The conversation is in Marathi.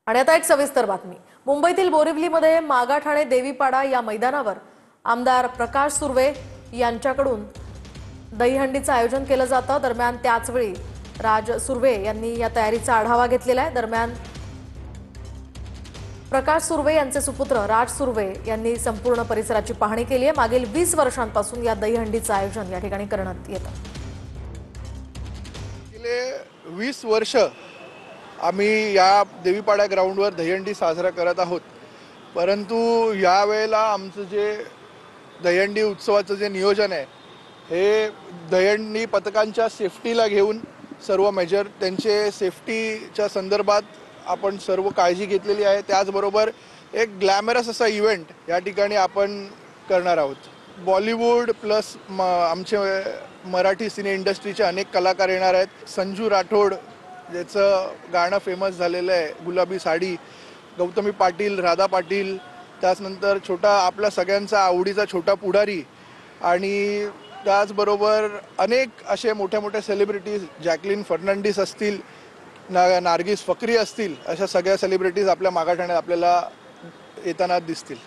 आणि आता एक सविस्तर बातमी। मुंबईतील बोरिवलीमध्ये मागाठाणे देवीपाडा या मैदानावर आमदार प्रकाश सुर्वे यांच्याकडून दहीहंडीचं आयोजन केलं जातं। दरम्यान त्याचवेळी राज सुर्वे यांनी या तयारीचा आढावा घेतलेला आहे। दरम्यान प्रकाश सुर्वे यांचे सुपुत्र राज सुर्वे यांनी संपूर्ण परिसराची पाहणी केली आहे। मागील 20 वर्षांपासून या दहीहंडीचं आयोजन या ठिकाणी करण्यात येतं। गेले 20 वर्ष आम्ही या देवीपाडा ग्राउंडवर दहीहंडी साजरा करत आहोत। परंतु या वेळेला आमचं जे दहीहंडी उत्सवाचं जे नियोजन आहे हे दहीहंडी पथकांच्या सेफ्टीला घेऊन सर्व मेजर त्यांचे सेफ्टीच्या संदर्भात आपण सर्व काळजी घेतलेली आहे। त्याचबरोबर एक ग्लॅमरस असा इव्हेंट या ठिकाणी आपण करणार आहोत। बॉलिवूड प्लस आमचे मराठी सिने इंडस्ट्रीचे अनेक कलाकार येणार आहेत। संजू राठोड ज्याचं गाणं फेमस झालेलं आहे गुलाबी साडी, गौतमी पाटील, राधा पाटील, त्यानंतर छोटा आपल्या सगळ्यांचा आवडीचा छोटा पुढारी आणि त्याचबरोबर अनेक असे मोठ्या मोठ्या सेलिब्रिटीज जॅकलिन फर्नांडिस असतील, नार्गिस फकरी असतील, अशा सगळ्या सेलिब्रिटीज आपल्या मागाठाण्यात आपल्याला येताना दिसतील।